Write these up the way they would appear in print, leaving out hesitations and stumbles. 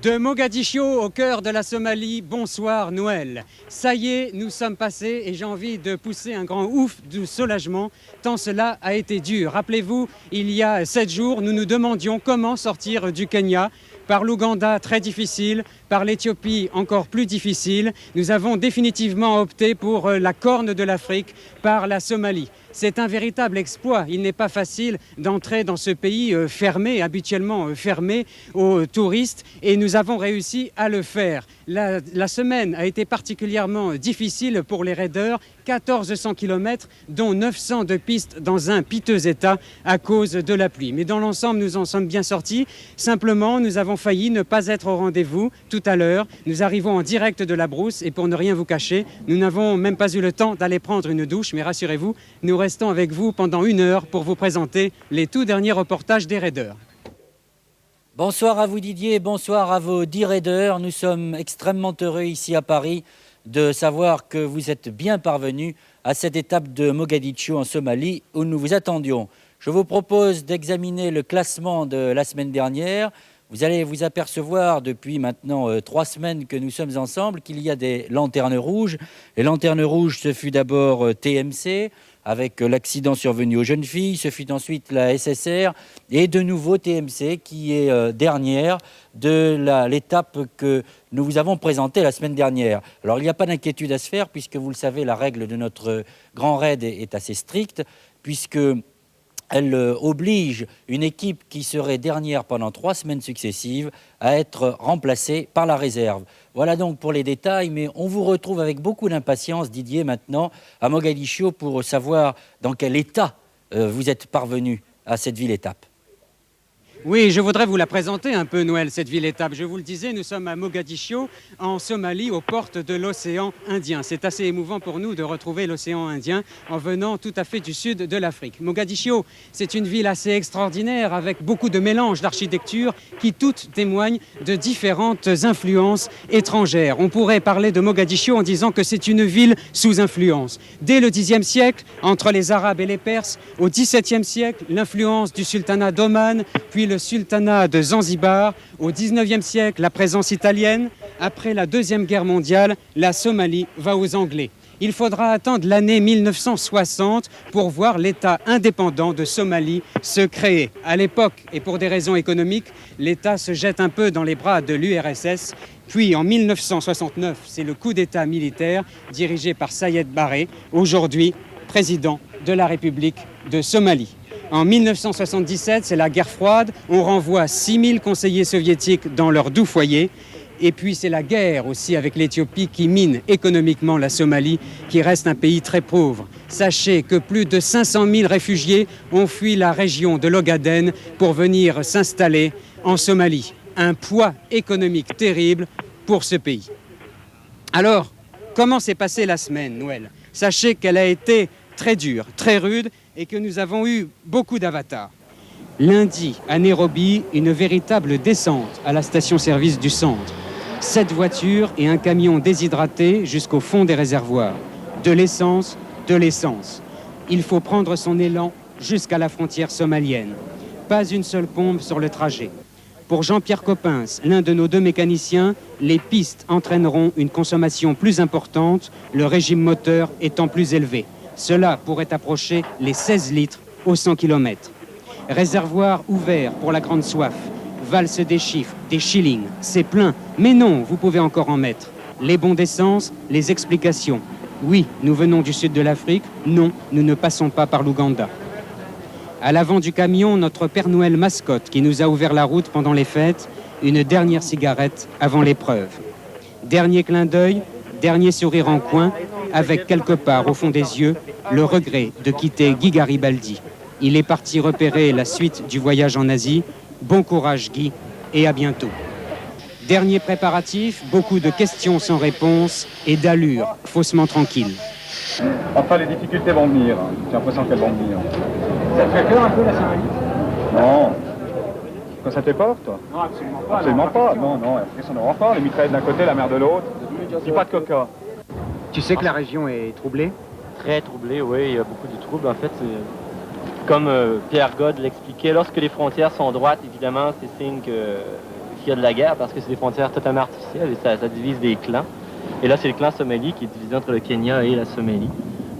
De Mogadiscio au cœur de la Somalie, bonsoir Noël. Ça y est, nous sommes passés et j'ai envie de pousser un grand ouf de soulagement tant cela a été dur. Rappelez-vous, il y a 7 jours, nous nous demandions comment sortir du Kenya. Par l'Ouganda, très difficile, par l'Éthiopie, encore plus difficile. Nous avons définitivement opté pour la corne de l'Afrique, par la Somalie. C'est un véritable exploit. Il n'est pas facile d'entrer dans ce pays fermé, habituellement fermé aux touristes, et nous avons réussi à le faire. La semaine a été particulièrement difficile pour les raiders, 1400 km, dont 900 de pistes dans un piteux état à cause de la pluie. Mais dans l'ensemble, nous en sommes bien sortis. Simplement, nous avons failli ne pas être au rendez-vous tout à l'heure. Nous arrivons en direct de la brousse et pour ne rien vous cacher, nous n'avons même pas eu le temps d'aller prendre une douche. Mais rassurez-vous, nous restons avec vous pendant 1 heure pour vous présenter les tout derniers reportages des raiders. Bonsoir à vous Didier, bonsoir à vos 10 raiders. Nous sommes extrêmement heureux ici à Paris de savoir que vous êtes bien parvenus à cette étape de Mogadiscio en Somalie où nous vous attendions. Je vous propose d'examiner le classement de la semaine dernière. Vous allez vous apercevoir depuis maintenant 3 semaines que nous sommes ensemble qu'il y a des lanternes rouges. Les lanternes rouges, ce fut d'abord TMC avec l'accident survenu aux jeunes filles, ce fut ensuite la SSR et de nouveau TMC qui est dernière de l'étape que nous vous avons présentée la semaine dernière. Alors il n'y a pas d'inquiétude à se faire puisque vous le savez, la règle de notre grand raid est assez stricte puisque elle oblige une équipe qui serait dernière pendant 3 semaines successives à être remplacée par la réserve. Voilà donc pour les détails, mais on vous retrouve avec beaucoup d'impatience, Didier, maintenant à Mogadiscio pour savoir dans quel état vous êtes parvenu à cette ville-étape. Oui, je voudrais vous la présenter un peu, Noël, cette ville-étape. Je vous le disais, nous sommes à Mogadiscio, en Somalie, aux portes de l'océan Indien. C'est assez émouvant pour nous de retrouver l'océan Indien en venant tout à fait du sud de l'Afrique. Mogadiscio, c'est une ville assez extraordinaire avec beaucoup de mélanges d'architecture qui toutes témoignent de différentes influences étrangères. On pourrait parler de Mogadiscio en disant que c'est une ville sous influence. Dès le Xe siècle, entre les Arabes et les Perses, au XVIIe siècle, l'influence du sultanat d'Oman, puis le sultanat de Zanzibar, au XIXe siècle, la présence italienne. Après la Deuxième Guerre mondiale, la Somalie va aux Anglais. Il faudra attendre l'année 1960 pour voir l'État indépendant de Somalie se créer. À l'époque, et pour des raisons économiques, l'État se jette un peu dans les bras de l'URSS. Puis en 1969, c'est le coup d'État militaire dirigé par Sayed Barre, aujourd'hui président de la République de Somalie. En 1977, c'est la guerre froide. On renvoie 6000 conseillers soviétiques dans leur doux foyer. Et puis c'est la guerre aussi avec l'Éthiopie qui mine économiquement la Somalie, qui reste un pays très pauvre. Sachez que plus de 500 000 réfugiés ont fui la région de l'Ogaden pour venir s'installer en Somalie. Un poids économique terrible pour ce pays. Alors, comment s'est passée la semaine, Noël? Sachez qu'elle a été très dure, très rude, et que nous avons eu beaucoup d'avatars. Lundi, à Nairobi, une véritable descente à la station-service du centre. 7 voitures et un camion déshydraté jusqu'au fond des réservoirs. De l'essence, de l'essence. Il faut prendre son élan jusqu'à la frontière somalienne. Pas une seule pompe sur le trajet. Pour Jean-Pierre Coppens, l'un de nos 2 mécaniciens, les pistes entraîneront une consommation plus importante, le régime moteur étant plus élevé. Cela pourrait approcher les 16 litres au 100 km. Réservoir ouvert pour la grande soif. Valse des chiffres, des shillings, c'est plein. Mais non, vous pouvez encore en mettre. Les bons d'essence, les explications. Oui, nous venons du sud de l'Afrique. Non, nous ne passons pas par l'Ouganda. À l'avant du camion, notre Père Noël mascotte qui nous a ouvert la route pendant les fêtes. Une dernière cigarette avant l'épreuve. Dernier clin d'œil, dernier sourire en coin, avec quelque part au fond des yeux le regret de quitter Guy Garibaldi. Il est parti repérer la suite du voyage en Asie. Bon courage Guy et à bientôt. Dernier préparatif, beaucoup de questions sans réponse et d'allure faussement tranquille. Enfin, les difficultés vont venir. J'ai l'impression qu'elles vont venir. Ça te fait peur un peu la Somalie? Non. Quoi, ça te fait peur, toi? Non, absolument pas. Absolument pas. Non, non, ça n'aura pas. Les mitraillettes d'un côté, la mer de l'autre. Dis pas de coca. Tu sais que la région est troublée? Très troublée, oui, il y a beaucoup de troubles. En fait, comme Pierre God l'expliquait, lorsque les frontières sont droites, évidemment, c'est signe qu'il qu'il y a de la guerre, parce que c'est des frontières totalement artificielles et ça divise des clans. Et là, c'est le clan Somali qui est divisé entre le Kenya et la Somalie.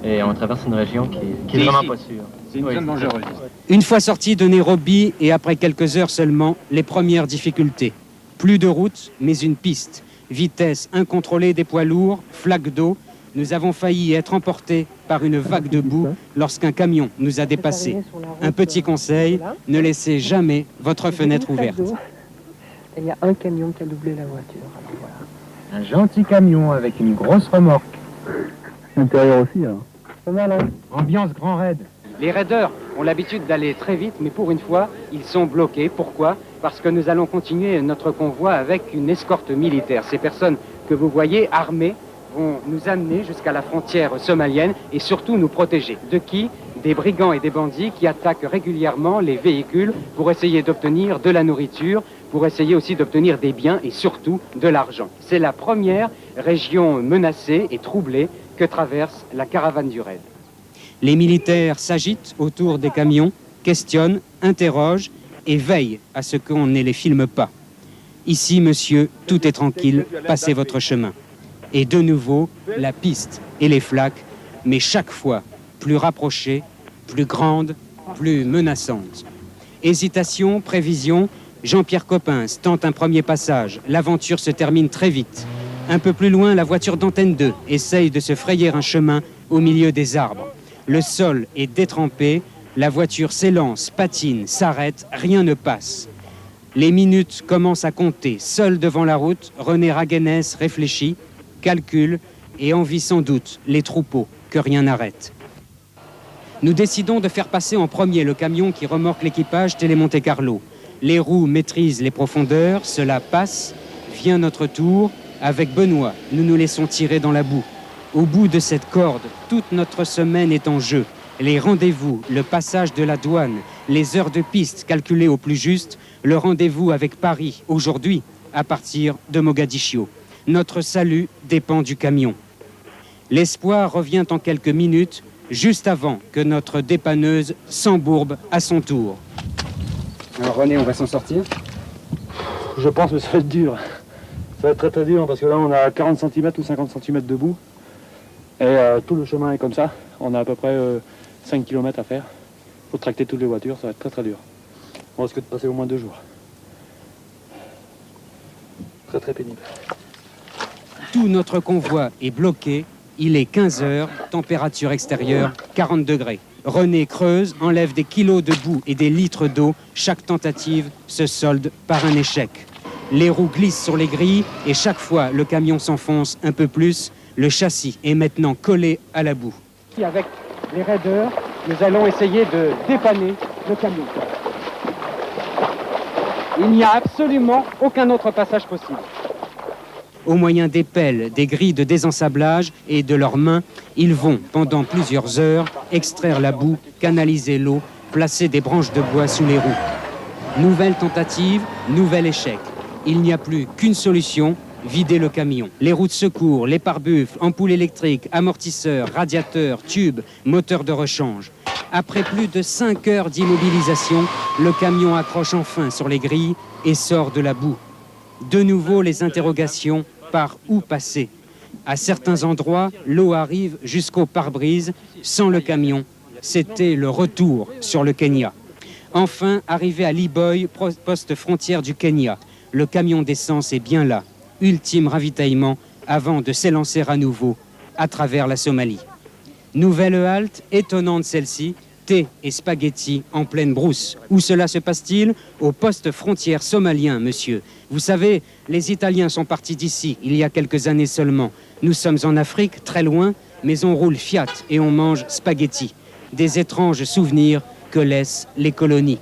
Et on traverse une région qui est vraiment pas sûre. C'est une zone dangereuse. Une fois sortis de Nairobi et après quelques heures seulement, les premières difficultés. Plus de route, mais une piste. Vitesse incontrôlée des poids lourds, flaques d'eau. Nous avons failli être emportés par une vague de boue lorsqu'un camion nous a dépassés. Un petit conseil, ne laissez jamais votre fenêtre ouverte. Il y a un camion qui a doublé la voiture. Alors voilà. Un gentil camion avec une grosse remorque. L'intérieur aussi, alors. Pas mal, hein? Ambiance grand raid. Les raiders ont l'habitude d'aller très vite, mais pour une fois, ils sont bloqués. Pourquoi? Parce que nous allons continuer notre convoi avec une escorte militaire. Ces personnes que vous voyez armées vont nous amener jusqu'à la frontière somalienne et surtout nous protéger. De qui? Des brigands et des bandits qui attaquent régulièrement les véhicules pour essayer d'obtenir de la nourriture, pour essayer aussi d'obtenir des biens et surtout de l'argent. C'est la première région menacée et troublée que traverse la caravane du raid. Les militaires s'agitent autour des camions, questionnent, interrogent et veillent à ce qu'on ne les filme pas. Ici, monsieur, tout est tranquille, passez votre chemin. Et de nouveau, la piste et les flaques, mais chaque fois plus rapprochées, plus grandes, plus menaçantes. Hésitation, prévision, Jean-Pierre Coppens tente un premier passage. L'aventure se termine très vite. Un peu plus loin, la voiture d'Antenne 2 essaye de se frayer un chemin au milieu des arbres. Le sol est détrempé, la voiture s'élance, patine, s'arrête, rien ne passe. Les minutes commencent à compter. Seul devant la route, René Raguenès réfléchit, calcule et envie sans doute les troupeaux que rien n'arrête. Nous décidons de faire passer en premier le camion qui remorque l'équipage Télé Monte Carlo. Les roues maîtrisent les profondeurs, cela passe, vient notre tour. Avec Benoît, nous nous laissons tirer dans la boue. Au bout de cette corde, toute notre semaine est en jeu. Les rendez-vous, le passage de la douane, les heures de piste calculées au plus juste, le rendez-vous avec Paris, aujourd'hui, à partir de Mogadiscio. Notre salut dépend du camion. L'espoir revient en quelques minutes, juste avant que notre dépanneuse s'embourbe à son tour. Alors René, on va s'en sortir? Je pense que ça va être dur. Ça va être très très dur parce que là on a 40 cm ou 50 cm de boue. Et tout le chemin est comme ça. On a à peu près 5 km à faire. Il faut tracter toutes les voitures, ça va être très très dur. On risque de passer au moins 2 jours. Très très pénible. Tout notre convoi est bloqué. Il est 15 heures, température extérieure 40 degrés. René creuse, enlève des kilos de boue et des litres d'eau. Chaque tentative se solde par un échec. Les roues glissent sur les grilles et chaque fois le camion s'enfonce un peu plus. Le châssis est maintenant collé à la boue. Avec les raiders, nous allons essayer de dépanner le camion. Il n'y a absolument aucun autre passage possible. Au moyen des pelles, des grilles de désensablage et de leurs mains, ils vont, pendant plusieurs heures, extraire la boue, canaliser l'eau, placer des branches de bois sous les roues. Nouvelle tentative, nouvel échec. Il n'y a plus qu'une solution, vider le camion. Les roues de secours, les pare-buffles, ampoules électriques, amortisseurs, radiateurs, tubes, moteurs de rechange. Après plus de 5 heures d'immobilisation, le camion accroche enfin sur les grilles et sort de la boue. De nouveau les interrogations, par où passer? À certains endroits, l'eau arrive jusqu'au pare-brise. Sans le camion, c'était le retour sur le Kenya. Enfin, arrivé à Liboy, poste frontière du Kenya. Le camion d'essence est bien là. Ultime ravitaillement avant de s'élancer à nouveau à travers la Somalie. Nouvelle halte, étonnante celle-ci, thé et spaghettis en pleine brousse. Où cela se passe-t-il? Au poste frontière somalien, monsieur. Vous savez, les Italiens sont partis d'ici il y a quelques années seulement. Nous sommes en Afrique, très loin, mais on roule Fiat et on mange spaghettis. Des étranges souvenirs que laissent les colonies.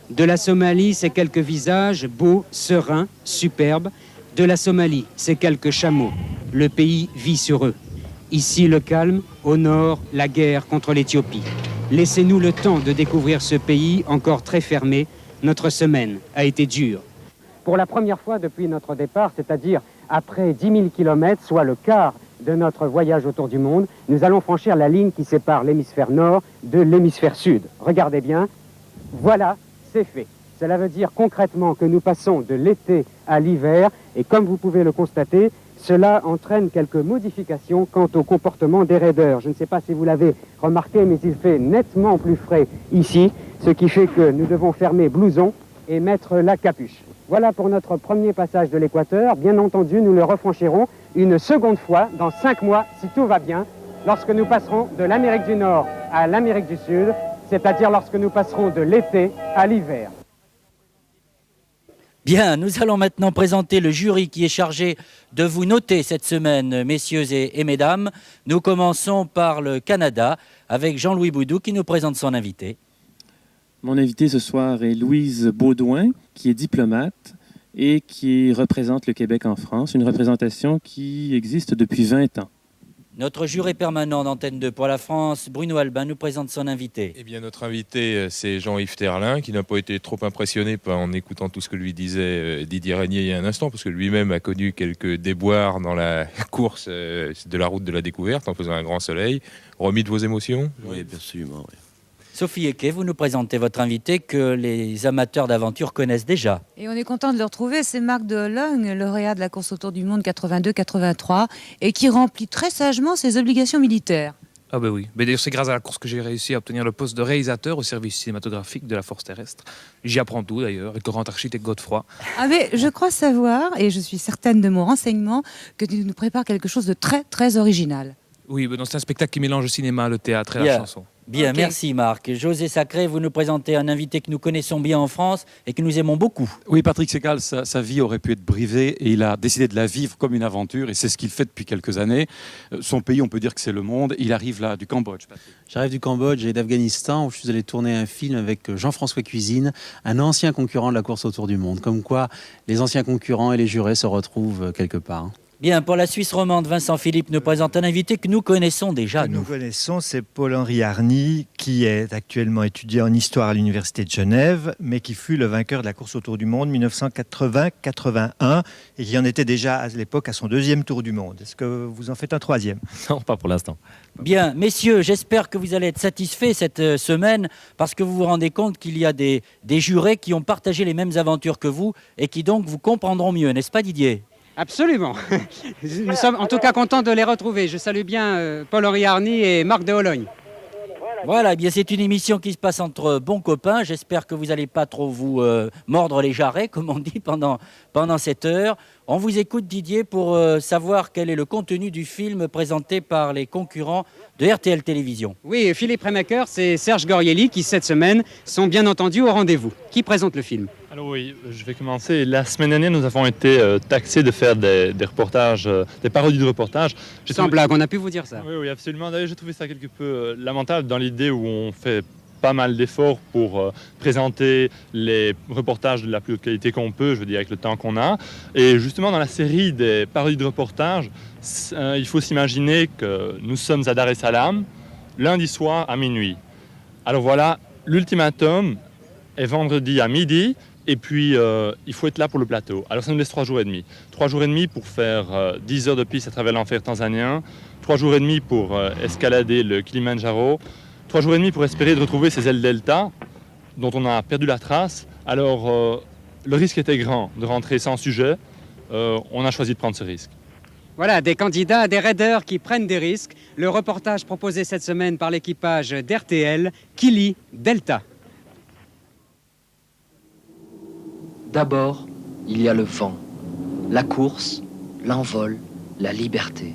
De la Somalie, c'est quelques visages beaux, sereins, superbes. De la Somalie, c'est quelques chameaux. Le pays vit sur eux. Ici, le calme. Au nord, la guerre contre l'Éthiopie. Laissez-nous le temps de découvrir ce pays encore très fermé. Notre semaine a été dure. Pour la première fois depuis notre départ, c'est-à-dire après 10 000 km, soit le quart de notre voyage autour du monde, nous allons franchir la ligne qui sépare l'hémisphère nord de l'hémisphère sud. Regardez bien, voilà, c'est fait. Cela veut dire concrètement que nous passons de l'été à l'hiver et comme vous pouvez le constater, cela entraîne quelques modifications quant au comportement des raideurs. Je ne sais pas si vous l'avez remarqué, mais il fait nettement plus frais ici, ce qui fait que nous devons fermer blouson et mettre la capuche. Voilà pour notre premier passage de l'équateur. Bien entendu, nous le refranchirons une seconde fois dans 5 mois, si tout va bien, lorsque nous passerons de l'Amérique du Nord à l'Amérique du Sud, c'est-à-dire lorsque nous passerons de l'été à l'hiver. Bien, nous allons maintenant présenter le jury qui est chargé de vous noter cette semaine, messieurs et mesdames. Nous commençons par le Canada avec Jean-Louis Boudou qui nous présente son invité. Mon invité ce soir est Louise Baudouin, qui est diplomate et qui représente le Québec en France, une représentation qui existe depuis 20 ans. Notre juré permanent d'Antenne 2 pour la France, Bruno Albin, nous présente son invité. Eh bien, notre invité, c'est Jean-Yves Terlin, qui n'a pas été trop impressionné en écoutant tout ce que lui disait Didier Régnier il y a un instant, parce que lui-même a connu quelques déboires dans la course de la route de la découverte, en faisant un grand soleil. Remis de vos émotions? Oui, absolument, oui. Sophie Eke, vous nous présentez votre invité que les amateurs d'aventure connaissent déjà. Et on est content de le retrouver, c'est Marc de Hologne, lauréat de la course autour du monde 82-83 et qui remplit très sagement ses obligations militaires. Ah ben oui, mais d'ailleurs c'est grâce à la course que j'ai réussi à obtenir le poste de réalisateur au service cinématographique de la force terrestre. J'y apprends tout d'ailleurs, avec le grand architecte Godefroy. Ah mais je crois savoir, et je suis certaine de mon renseignement, que tu nous prépares quelque chose de très très original. Oui, ben c'est un spectacle qui mélange le cinéma, le théâtre et la chanson. Bien, Okay. Merci Marc. José Sacré, vous nous présentez un invité que nous connaissons bien en France et que nous aimons beaucoup. Oui, Patrick Ségal, sa vie aurait pu être brisée et il a décidé de la vivre comme une aventure et c'est ce qu'il fait depuis quelques années. Son pays, on peut dire que c'est le monde. Il arrive là du Cambodge. J'arrive du Cambodge et d'Afghanistan où je suis allé tourner un film avec Jean-François Cuisine, un ancien concurrent de la course autour du monde. Comme quoi, les anciens concurrents et les jurés se retrouvent quelque part. Bien, pour la Suisse romande, Vincent Philippe nous présente un invité que nous connaissons déjà. Nous connaissons, c'est Paul-Henri Arny, qui est actuellement étudiant en histoire à l'Université de Genève, mais qui fut le vainqueur de la course autour du monde 1980-81 et qui en était déjà à l'époque à son 2e tour du monde. Est-ce que vous en faites un 3e? Non, pas pour l'instant. Bien, messieurs, j'espère que vous allez être satisfaits cette semaine parce que vous vous rendez compte qu'il y a des jurés qui ont partagé les mêmes aventures que vous et qui donc vous comprendront mieux, n'est-ce pas Didier ? Absolument. Nous sommes en tout cas contents de les retrouver. Je salue bien Paul-Henri Arny et Marc de Hologne. Voilà, eh bien c'est une émission qui se passe entre bons copains. J'espère que vous n'allez pas trop vous mordre les jarrets, comme on dit, pendant cette heure. On vous écoute, Didier, pour savoir quel est le contenu du film présenté par les concurrents de RTL Télévision. Oui, Philippe Remaker, c'est Serge Gorielli qui, cette semaine, sont bien entendu au rendez-vous. Qui présente le film ? Alors oui, je vais commencer. La semaine dernière, nous avons été taxés de faire des reportages, des parodies de reportages. Sans blague, on a pu vous dire ça. Oui, absolument. D'ailleurs, j'ai trouvé ça quelque peu lamentable dans l'idée où on fait pas mal d'efforts pour présenter les reportages de la plus haute qualité qu'on peut, je veux dire, avec le temps qu'on a. Et justement, dans la série des parodies de reportages, il faut s'imaginer que nous sommes à Dar es Salaam, lundi soir à minuit. Alors voilà, l'ultimatum est vendredi à midi. Et puis, il faut être là pour le plateau. Alors, ça nous laisse 3 jours et demi. 3 jours et demi pour faire 10 heures de piste à travers l'enfer tanzanien. 3 jours et demi pour escalader le Kilimandjaro. 3 jours et demi pour espérer de retrouver ces ailes delta dont on a perdu la trace. Alors, le risque était grand de rentrer sans sujet. On a choisi de prendre ce risque. Voilà, des candidats, des raiders qui prennent des risques. Le reportage proposé cette semaine par l'équipage d'RTL, Kili Delta. D'abord, il y a le vent, la course, l'envol, la liberté.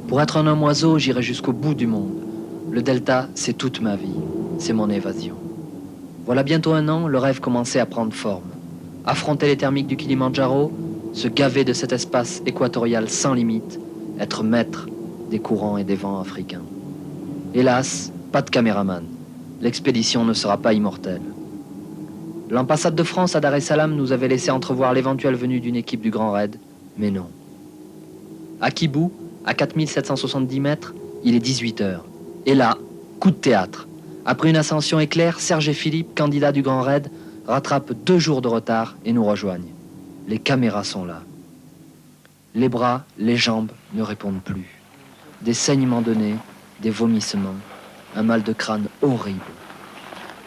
Pour être un homme oiseau, j'irai jusqu'au bout du monde. Le delta, c'est toute ma vie, c'est mon évasion. Voilà bientôt 1 an, le rêve commençait à prendre forme. Affronter les thermiques du Kilimandjaro, se gaver de cet espace équatorial sans limite, être maître des courants et des vents africains. Hélas, pas de caméraman. L'expédition ne sera pas immortelle. L'ambassade de France à Dar es Salaam nous avait laissé entrevoir l'éventuelle venue d'une équipe du Grand Raid, mais non. À Kibou, à 4770 mètres, il est 18h. Et là, coup de théâtre. Après une ascension éclair, Serge et Philippe, candidats du Grand Raid, rattrapent 2 jours de retard et nous rejoignent. Les caméras sont là. Les bras, les jambes ne répondent plus. Des saignements de nez, des vomissements, un mal de crâne horrible.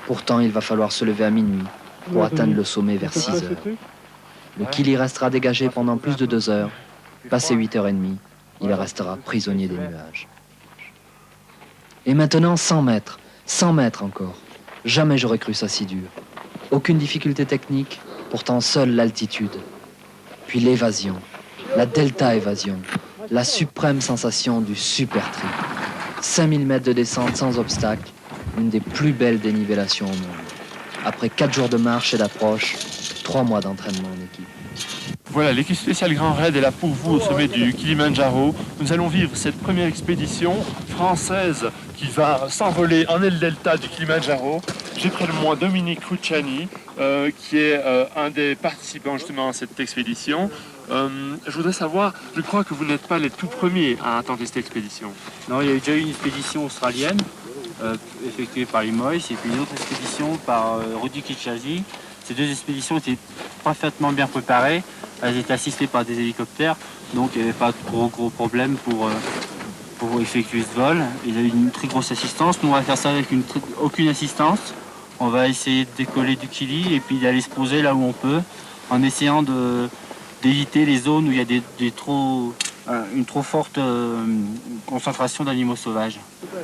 Pourtant, il va falloir se lever à minuit pour atteindre le sommet vers 6 heures. Le Kili restera dégagé pendant plus de 2 heures. Passé 8h30, il restera prisonnier des nuages. Et maintenant 100 mètres. 100 mètres encore. Jamais j'aurais cru ça si dur. Aucune difficulté technique, pourtant seule l'altitude. Puis l'évasion, la delta-évasion, la suprême sensation du super trip. 5000 mètres de descente sans obstacle, une des plus belles dénivellations au monde. Après 4 jours de marche et d'approche, 3 mois d'entraînement en équipe. Voilà, l'équipe spéciale Grand Raid est là pour vous au sommet du Kilimandjaro. Nous allons vivre cette première expédition française qui va s'envoler en El Delta du Kilimandjaro. J'ai près de moi Dominique Cruciani, qui est un des participants justement à cette expédition. Je voudrais savoir, je crois que vous n'êtes pas les tout premiers à tenter cette expédition. Non, il y a déjà eu une expédition australienne effectuée par les Moïse et puis une autre expédition par Rudy Kichazi. Ces 2 expéditions étaient parfaitement bien préparées. Elles étaient assistées par des hélicoptères, donc il n'y avait pas de gros problèmes pour effectuer ce vol. Il y a eu une très grosse assistance. Nous, on va faire ça avec aucune assistance. On va essayer de décoller du Kili et puis d'aller se poser là où on peut, en essayant d'éviter les zones où il y a une trop forte concentration d'animaux sauvages.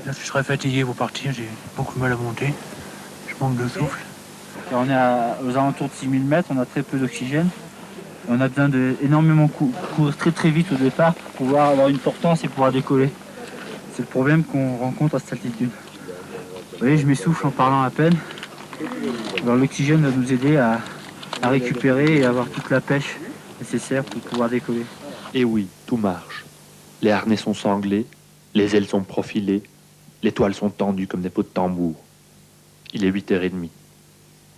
Là, je serais fatigué pour partir, j'ai beaucoup de mal à monter. Je manque de souffle. Car on est aux alentours de 6000 mètres, on a très peu d'oxygène. On a besoin d'énormément courir très vite au départ pour pouvoir avoir une portance et pouvoir décoller. C'est le problème qu'on rencontre à cette altitude. Vous voyez, je m'essouffle en parlant à peine. Alors l'oxygène va nous aider à récupérer et avoir toute la pêche nécessaire pour pouvoir décoller. Et oui, tout marche. Les harnais sont sanglés, les ailes sont profilées, les toiles sont tendues comme des pots de tambour. Il est 8h30.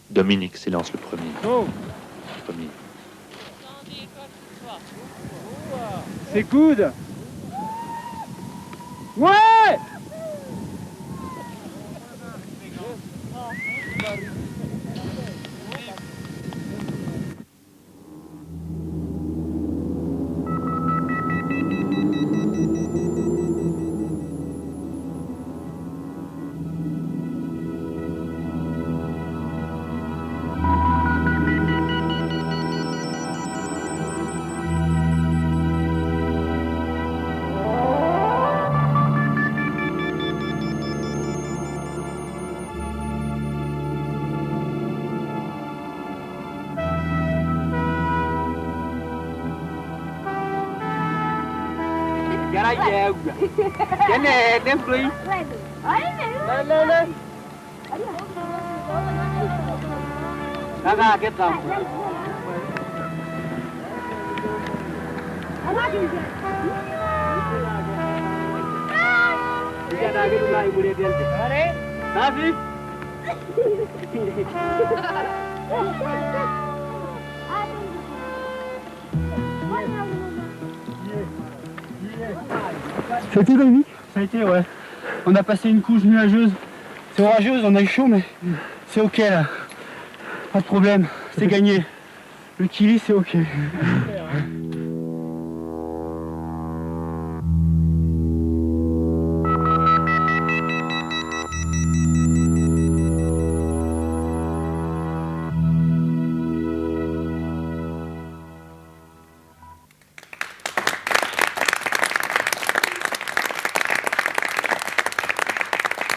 Dominique s'élance le premier. C'est coude. Ouais. Cái này đem tuy. Lên. Ra cái tầm. Dia dah gitu lah ibu dia. Ada? Tapi. Ça a été Dominique? Ça a été, ouais. On a passé une couche nuageuse. C'est orageuse, on a eu chaud, mais c'est ok là. Pas de problème, c'est gagné. Le Kili, c'est ok.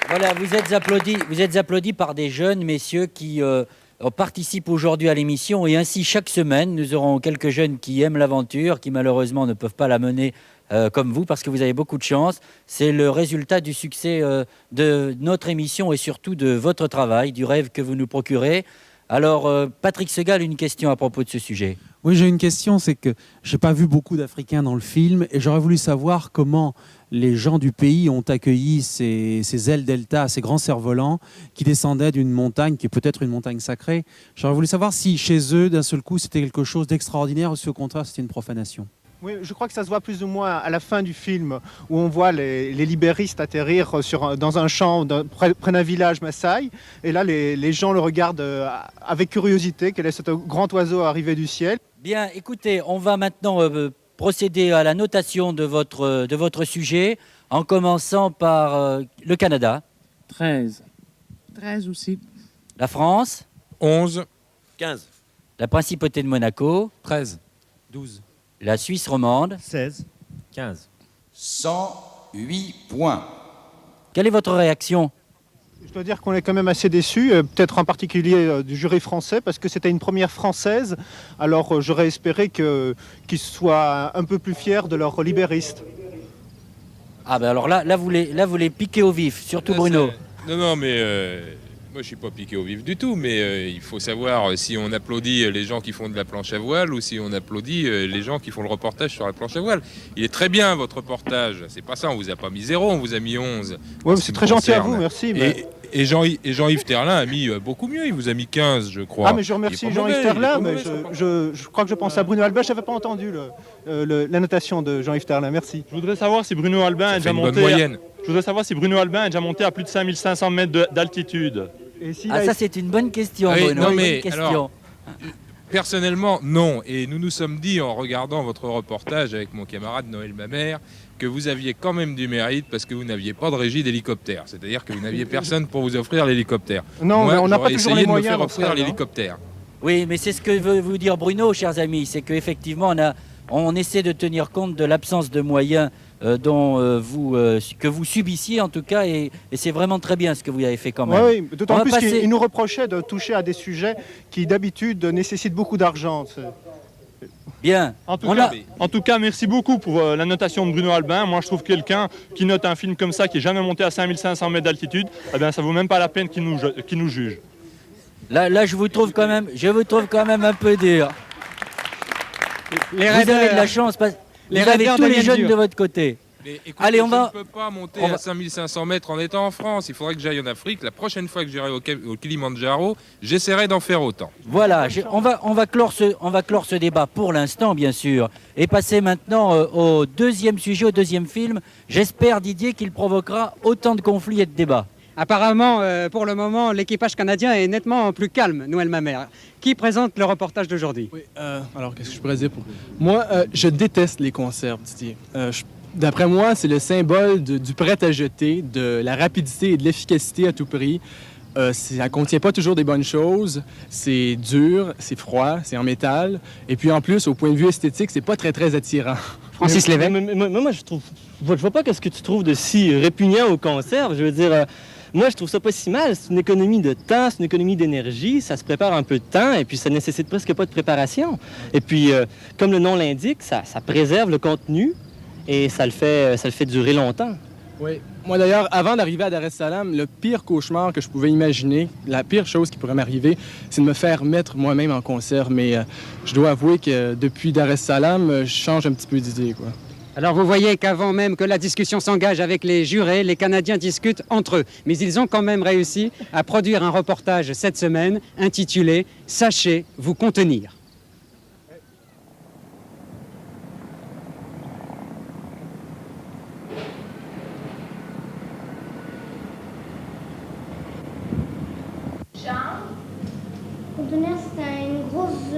Voilà, vous êtes applaudis par des jeunes messieurs qui participent aujourd'hui à l'émission et ainsi chaque semaine nous aurons quelques jeunes qui aiment l'aventure, qui malheureusement ne peuvent pas la mener comme vous parce que vous avez beaucoup de chance. C'est le résultat du succès de notre émission et surtout de votre travail, du rêve que vous nous procurez. Alors Patrick Segal, une question à propos de ce sujet. Oui, j'ai une question, c'est que je n'ai pas vu beaucoup d'Africains dans le film et j'aurais voulu savoir comment les gens du pays ont accueilli ces ailes delta, ces grands cerfs-volants qui descendaient d'une montagne qui est peut-être une montagne sacrée. J'aurais voulu savoir si chez eux, d'un seul coup, c'était quelque chose d'extraordinaire ou si au contraire c'était une profanation. Oui, je crois que ça se voit plus ou moins à la fin du film où on voit les libéristes atterrir dans un champ près d'un village Maasai. Et là, les gens le regardent avec curiosité. Quel est ce grand oiseau arrivé du ciel? Bien, écoutez, on va maintenant procéder à la notation de votre sujet en commençant par le Canada. 13. 13 aussi. La France. 11. 15. La Principauté de Monaco. 13. 12. La Suisse romande. 16. 15. 108 points. Quelle est votre réaction? Je dois dire qu'on est quand même assez déçus, peut-être en particulier du jury français, parce que c'était une première française. Alors j'aurais espéré qu'ils soient un peu plus fiers de leurs libéristes. Ah ben alors là vous les piquez au vif, surtout Bruno. Non, mais moi je suis pas piqué au vif du tout, mais il faut savoir si on applaudit les gens qui font de la planche à voile ou si on applaudit les gens qui font le reportage sur la planche à voile. Il est très bien votre reportage, c'est pas ça, on vous a pas mis 0, on vous a mis 11. Oui, c'est très gentil à vous, merci. Mais... Et Jean-Yves Terlin a mis beaucoup mieux, il vous a mis 15, je crois. Ah, mais je remercie Jean-Yves Terlin, mais je crois que je pense à Bruno Albin. Je n'avais pas entendu la notation de Jean-Yves Terlin, merci. Je voudrais savoir si Bruno Albin est déjà monté. Je voudrais savoir si Bruno Albin est déjà monté à plus de 5500 mètres d'altitude. Ça c'est une bonne question, Oui, Bruno. non, mais bonne question. alors, personnellement, non. Et nous nous sommes dit en regardant votre reportage avec mon camarade Noël Mamère que vous aviez quand même du mérite parce que vous n'aviez pas de régie d'hélicoptère. C'est-à-dire que vous n'aviez personne pour vous offrir l'hélicoptère. Non, moi, mais on n'a pas toujours les moyens. De me faire offrir l'hélicoptère. Oui, mais c'est ce que veut vous dire Bruno, chers amis. C'est qu'effectivement, on essaie de tenir compte de l'absence de moyens que vous subissiez en tout cas, et c'est vraiment très bien ce que vous avez fait quand même. Oui, d'autant plus qu'il nous reprochait de toucher à des sujets qui d'habitude nécessitent beaucoup d'argent. Bien. En tout cas, merci beaucoup pour la notation de Bruno Albin. Moi, je trouve quelqu'un qui note un film comme ça, qui n'est jamais monté à 5500 mètres d'altitude, eh bien, ça vaut même pas la peine qu'il nous juge. Là, je vous trouve quand même un peu dur. Vous avez de la chance, parce vous avez tous les jeunes de votre côté. Mais écoutez, allez, je ne peux pas monter à 5500 mètres en étant en France. Il faudrait que j'aille en Afrique. La prochaine fois que j'irai au Kilimandjaro, j'essaierai d'en faire autant. Voilà, on va clore ce débat pour l'instant, bien sûr, et passer maintenant au deuxième sujet, au deuxième film. J'espère, Didier, qu'il provoquera autant de conflits et de débats. Apparemment, pour le moment, l'équipage canadien est nettement plus calme, Noël Mamère. Qui présente le reportage d'aujourd'hui? Oui, alors qu'est-ce que je pourrais dire pour... Moi, je déteste les conserves, Didier. D'après moi, c'est le symbole du prêt à jeter, de la rapidité et de l'efficacité à tout prix. Ça ne contient pas toujours des bonnes choses. C'est dur, c'est froid, c'est en métal. Et puis en plus, au point de vue esthétique, c'est pas très, très attirant. Francis Lévesque? Moi, je vois pas qu'est-ce que tu trouves de si répugnant aux conserves. Je veux dire... Moi, je trouve ça pas si mal. C'est une économie de temps, c'est une économie d'énergie. Ça se prépare un peu de temps et puis ça nécessite presque pas de préparation. Et puis, comme le nom l'indique, ça préserve le contenu et ça le fait durer longtemps. Oui. Moi, d'ailleurs, avant d'arriver à Dar es Salaam, le pire cauchemar que je pouvais imaginer, la pire chose qui pourrait m'arriver, c'est de me faire mettre moi-même en conserve. Mais je dois avouer que depuis Dar es Salaam, je change un petit peu d'idée, quoi. Alors vous voyez qu'avant même que la discussion s'engage avec les jurés, les Canadiens discutent entre eux. Mais ils ont quand même réussi à produire un reportage cette semaine intitulé « Sachez vous contenir ». Conteneur, c'est une grosse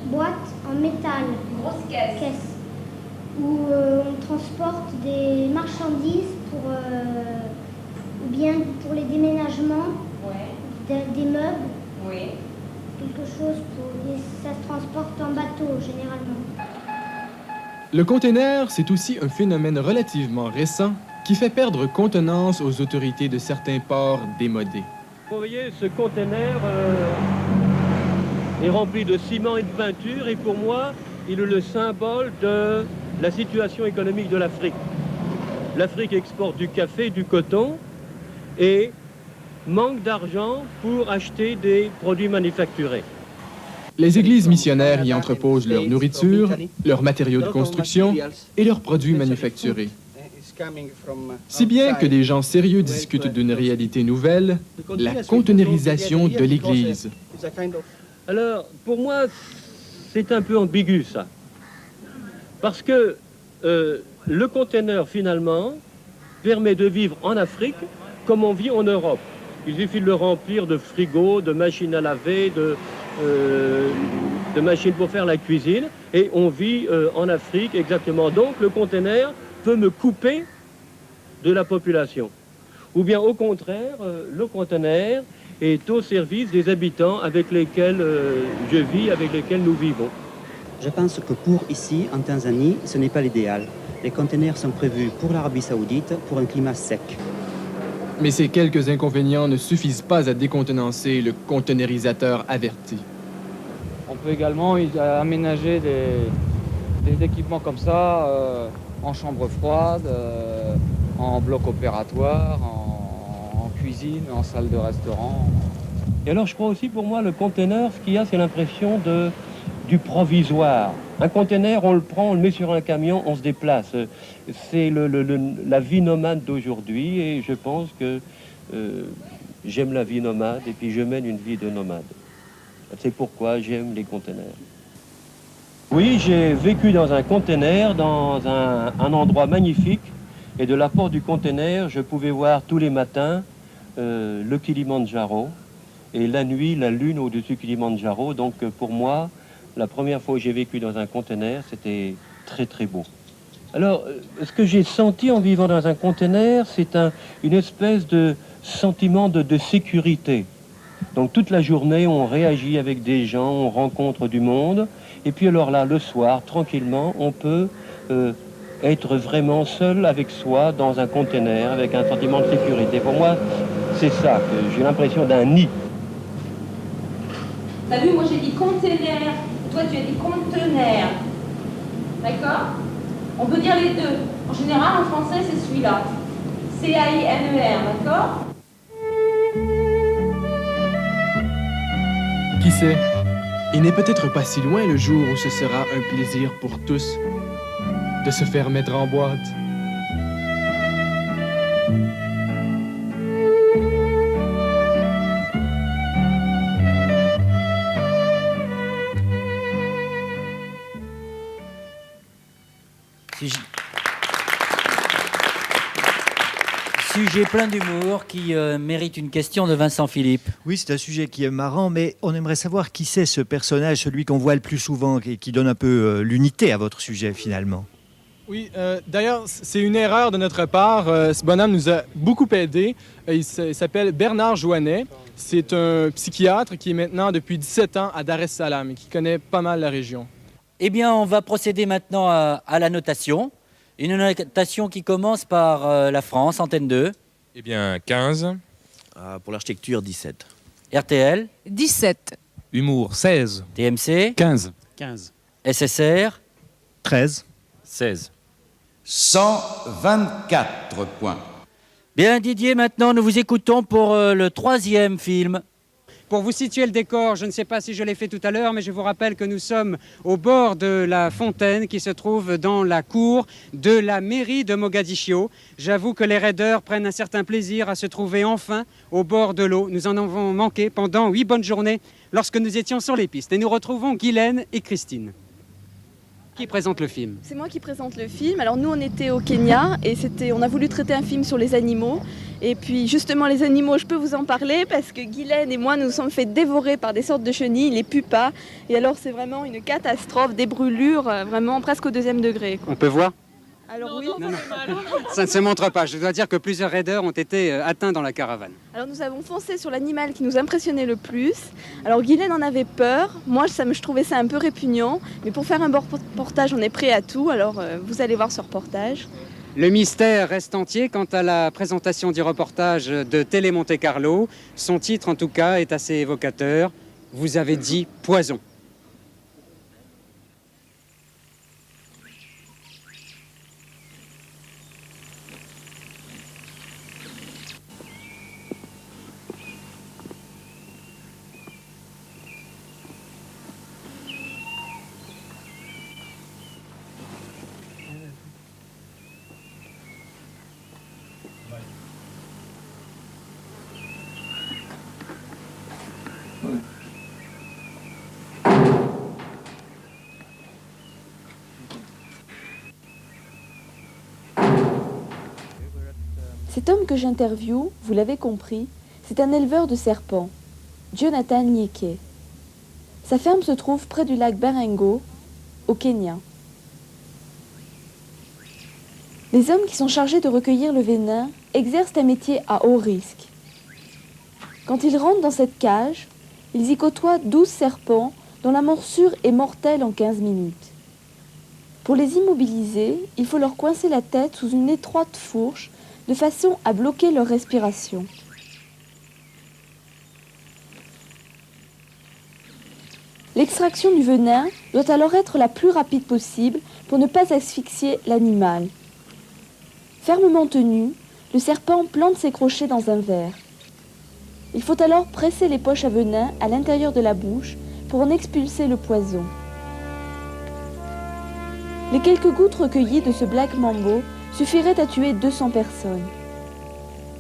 boîte en métal. Une grosse caisse. Où on transporte des marchandises ou bien pour les déménagements, des meubles. Oui. Quelque chose ça se transporte en bateau généralement. Le container, c'est aussi un phénomène relativement récent qui fait perdre contenance aux autorités de certains ports démodés. Vous voyez, ce container est rempli de ciment et de peinture et pour moi, il est le symbole de la situation économique de l'Afrique. L'Afrique exporte du café, du coton et manque d'argent pour acheter des produits manufacturés. Les églises missionnaires y entreposent leur nourriture, leurs matériaux de construction et leurs produits manufacturés. Si bien que des gens sérieux discutent d'une réalité nouvelle, la conteneurisation de l'Église. Alors, pour moi, c'est un peu ambigu, ça. Parce que le conteneur, finalement, permet de vivre en Afrique comme on vit en Europe. Il suffit de le remplir de frigos, de machines à laver, de machines pour faire la cuisine, et on vit en Afrique exactement. Donc, le conteneur peut me couper de la population. Ou bien, au contraire, le conteneur est au service des habitants avec lesquels je vis, avec lesquels nous vivons. Je pense que pour ici, en Tanzanie, ce n'est pas l'idéal. Les conteneurs sont prévus pour l'Arabie Saoudite pour un climat sec. Mais ces quelques inconvénients ne suffisent pas à décontenancer le contenerisateur averti. On peut également aménager des équipements comme ça en chambre froide, en bloc opératoire, en cuisine, en salle de restaurant. Et alors je crois aussi pour moi le conteneur, ce qu'il y a c'est l'impression du provisoire. Un conteneur, on le prend, on le met sur un camion, on se déplace. C'est la vie nomade d'aujourd'hui et je pense que j'aime la vie nomade et puis je mène une vie de nomade. C'est pourquoi j'aime les conteneurs. Oui, j'ai vécu dans un conteneur, dans un endroit magnifique. Et de la porte du conteneur, je pouvais voir tous les matins le Kilimandjaro. Et la nuit, la lune au-dessus du Kilimandjaro. Donc pour moi, la première fois où j'ai vécu dans un conteneur, c'était très très beau. Alors, ce que j'ai senti en vivant dans un conteneur, c'est une espèce de sentiment de sécurité. Donc toute la journée, on réagit avec des gens, on rencontre du monde. Et puis alors là, le soir, tranquillement, on peut être vraiment seul avec soi dans un conteneur, avec un sentiment de sécurité. Pour moi, c'est ça, que j'ai l'impression d'un nid. T'as vu, moi j'ai dit conteneur, toi tu as dit conteneur. D'accord? On peut dire les deux. En général, en français, c'est celui-là. C-A-I-N-E-R, d'accord? Qui sait? Il n'est peut-être pas si loin le jour où ce sera un plaisir pour tous de se faire mettre en boîte. Sujet plein d'humour qui mérite une question de Vincent Philippe. Oui, c'est un sujet qui est marrant, mais on aimerait savoir qui c'est ce personnage, celui qu'on voit le plus souvent, et qui donne un peu l'unité à votre sujet finalement. Oui, d'ailleurs, c'est une erreur de notre part. Ce bonhomme nous a beaucoup aidés. Il s'appelle Bernard Joannet. C'est un psychiatre qui est maintenant depuis 17 ans à Dar es Salaam et qui connaît pas mal la région. Eh bien, on va procéder maintenant à la notation. Une notation qui commence par la France, antenne 2. Eh bien, 15. Pour l'architecture, 17. RTL. 17. Humour, 16. TMC. 15. 15. SSR. 13. 16. 124 points. Bien, Didier, maintenant, nous vous écoutons pour le troisième film. Pour vous situer le décor, je ne sais pas si je l'ai fait tout à l'heure, mais je vous rappelle que nous sommes au bord de la fontaine qui se trouve dans la cour de la mairie de Mogadiscio. J'avoue que les raideurs prennent un certain plaisir à se trouver enfin au bord de l'eau. Nous en avons manqué pendant 8 bonnes journées lorsque nous étions sur les pistes. Et nous retrouvons Guylaine et Christine. Qui présente le film? C'est moi qui présente le film. Alors nous, on était au Kenya et on a voulu traiter un film sur les animaux. Et puis justement, les animaux, je peux vous en parler parce que Guylaine et moi nous sommes fait dévorer par des sortes de chenilles, les pupas. Et alors c'est vraiment une catastrophe, des brûlures vraiment presque au 2e degré, quoi. On peut voir? Alors oui. Non. Ça ne se montre pas. Je dois dire que plusieurs raideurs ont été atteints dans la caravane. Alors nous avons foncé sur l'animal qui nous impressionnait le plus. Alors Guylaine en avait peur. Moi, je trouvais ça un peu répugnant. Mais pour faire un reportage, on est prêt à tout. Alors vous allez voir ce reportage. Le mystère reste entier quant à la présentation du reportage de Télé Monte Carlo. Son titre, en tout cas, est assez évocateur. Vous avez dit poison. Cet homme que j'interviewe, vous l'avez compris, c'est un éleveur de serpents, Jonathan Nyeke. Sa ferme se trouve près du lac Baringo, au Kenya. Les hommes qui sont chargés de recueillir le venin exercent un métier à haut risque. Quand ils rentrent dans cette cage, ils y côtoient 12 serpents dont la morsure est mortelle en 15 minutes. Pour les immobiliser, il faut leur coincer la tête sous une étroite fourche de façon à bloquer leur respiration. L'extraction du venin doit alors être la plus rapide possible pour ne pas asphyxier l'animal. Fermement tenu, le serpent plante ses crochets dans un verre. Il faut alors presser les poches à venin à l'intérieur de la bouche pour en expulser le poison. Les quelques gouttes recueillies de ce Black Mambo suffiraient à tuer 200 personnes.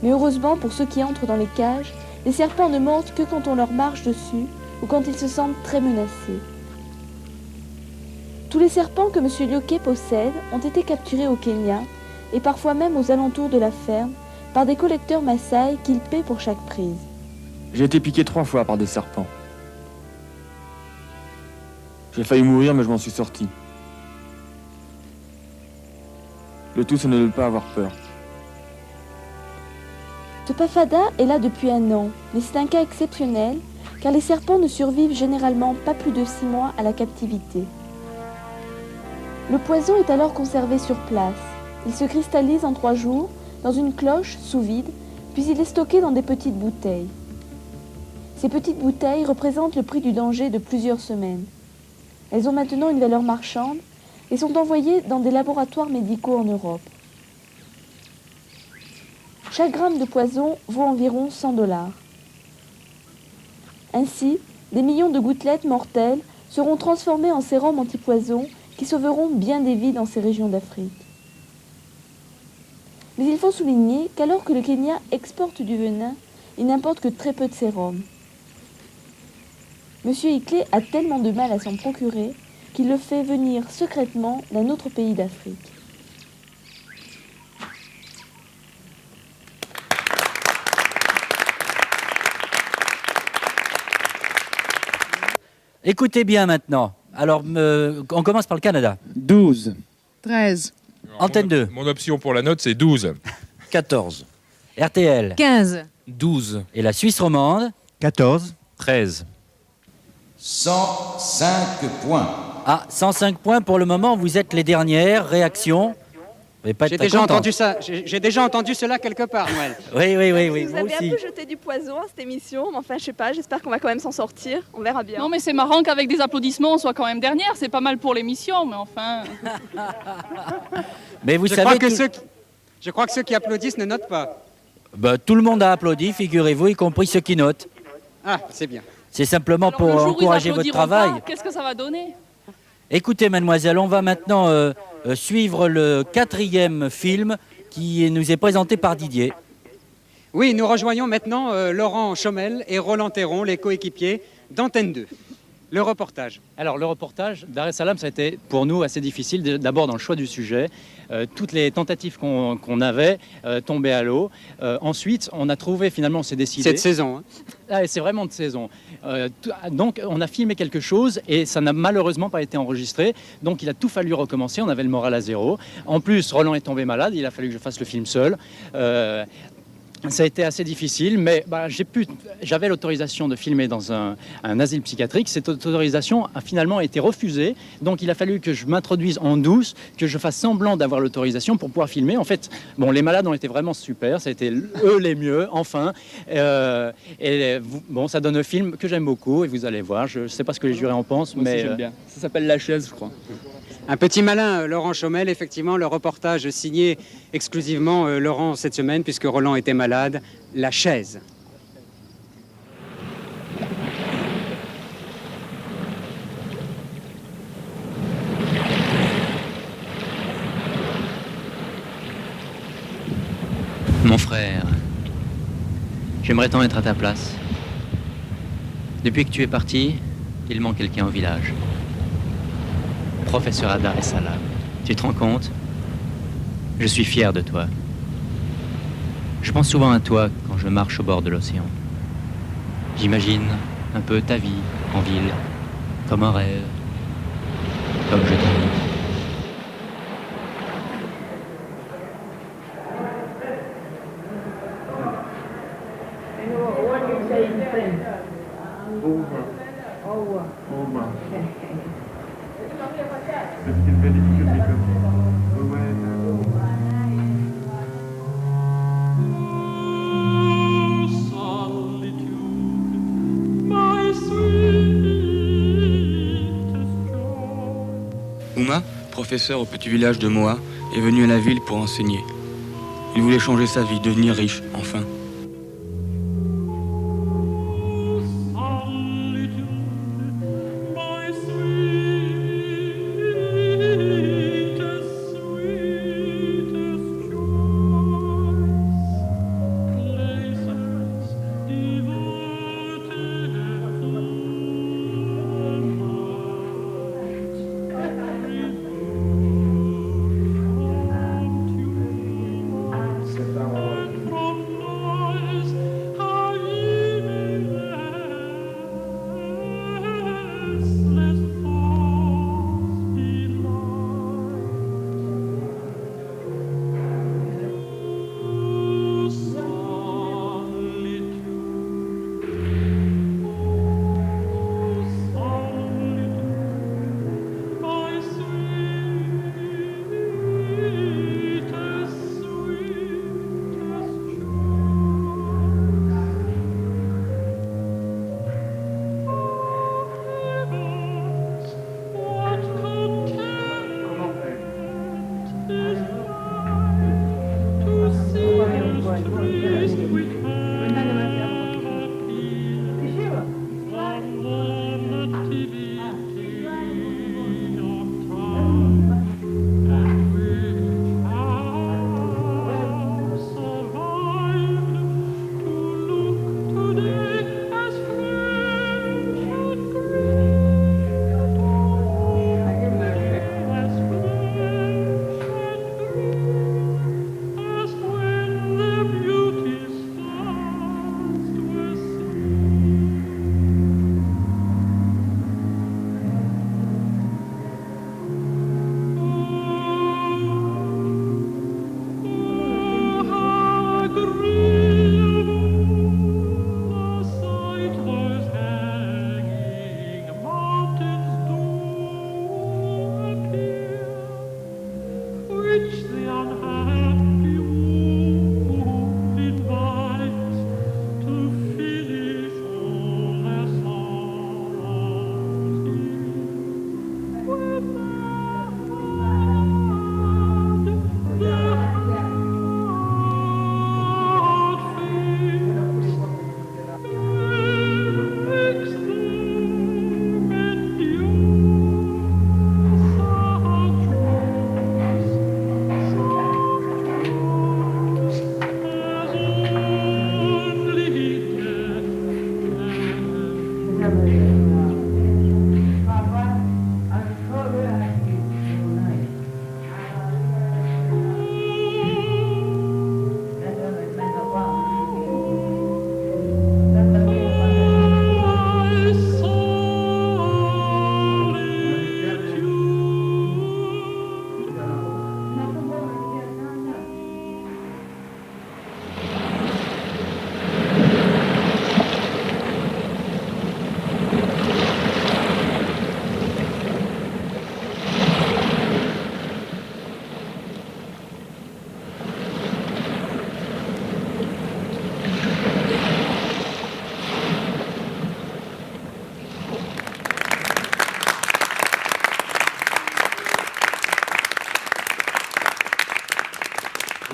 Mais heureusement pour ceux qui entrent dans les cages, les serpents ne mordent que quand on leur marche dessus ou quand ils se sentent très menacés. Tous les serpents que M. Lyoké possède ont été capturés au Kenya et parfois même aux alentours de la ferme par des collecteurs Maasai qu'il paie pour chaque prise. J'ai été piqué 3 fois par des serpents. J'ai failli mourir, mais je m'en suis sorti. Le tout, c'est de ne pas avoir peur. Topafada est là depuis 1 an, mais c'est un cas exceptionnel car les serpents ne survivent généralement pas plus de 6 mois à la captivité. Le poison est alors conservé sur place. Il se cristallise en 3 jours dans une cloche sous vide, puis il est stocké dans des petites bouteilles. Ces petites bouteilles représentent le prix du danger de plusieurs semaines. Elles ont maintenant une valeur marchande et sont envoyées dans des laboratoires médicaux en Europe. Chaque gramme de poison vaut environ 100 $. Ainsi, des millions de gouttelettes mortelles seront transformées en sérum antipoison qui sauveront bien des vies dans ces régions d'Afrique. Mais il faut souligner qu'alors que le Kenya exporte du venin, il n'importe que très peu de sérum. Monsieur Hickley a tellement de mal à s'en procurer qu'il le fait venir secrètement d'un autre pays d'Afrique. Écoutez bien maintenant. Alors, on commence par le Canada. 12. 13. Antenne 2. Mon option pour la note, c'est 12. 14. RTL. 15. 12. Et la Suisse romande. 14. 13. 105 points. Ah, 105 points pour le moment. Vous êtes les dernières réactions. Vous n'allez pas être J'ai très déjà content. entendu ça. J'ai déjà entendu cela quelque part, Noël. Oui. Vous Moi avez aussi. un peu jeté du poison à cette émission, mais enfin je sais pas, j'espère qu'on va quand même s'en sortir, on verra bien. Non mais c'est marrant qu'avec des applaudissements on soit quand même dernière, c'est pas mal pour l'émission, mais enfin... Mais vous je savez crois que ceux qui applaudissent ne notent pas. Bah, tout le monde a applaudi, figurez-vous, y compris ceux qui notent. Ah, c'est bien. C'est simplement Alors, pour le jour où ils encourager votre applaudiront travail. pas, qu'est-ce que ça va donner? Écoutez, mademoiselle, on va maintenant suivre le 4e film qui nous est présenté par Didier. Oui, nous rejoignons maintenant Laurent Chomel et Roland Théron, les coéquipiers d'Antenne 2. Le reportage. Alors, le reportage, Dar es Salaam, ça a été pour nous assez difficile. D'abord, dans le choix du sujet. Toutes les tentatives qu'on avait tombaient à l'eau. Ensuite, on a trouvé, finalement, on s'est décidé. Cette saison. Hein. Ah, c'est vraiment de saison. Donc, on a filmé quelque chose et ça n'a malheureusement pas été enregistré. Donc, il a tout fallu recommencer. On avait le moral à zéro. En plus, Roland est tombé malade. Il a fallu que je fasse le film seul. Ça a été assez difficile, mais j'avais l'autorisation de filmer dans un asile psychiatrique. Cette autorisation a finalement été refusée. Donc il a fallu que je m'introduise en douce, que je fasse semblant d'avoir l'autorisation pour pouvoir filmer. En fait, les malades ont été vraiment super. Ça a été eux les mieux, enfin. Ça donne un film que j'aime beaucoup et vous allez voir. Je ne sais pas ce que les jurés en pensent, Moi aussi, mais j'aime bien. Ça s'appelle La Chaise, je crois. Un petit malin, Laurent Chomel, effectivement, le reportage signé exclusivement Laurent cette semaine, puisque Roland était malade, La Chaise. Mon frère, j'aimerais tant être à ta place. Depuis que tu es parti, il manque quelqu'un au village. Professeur à Dar es Salaam. Tu te rends compte? Je suis fier de toi. Je pense souvent à toi quand je marche au bord de l'océan. J'imagine un peu ta vie en ville, comme un rêve, comme je t'aime. Ouma, professeur au petit village de Moa, est venu à la ville pour enseigner. Il voulait changer sa vie, devenir riche, enfin.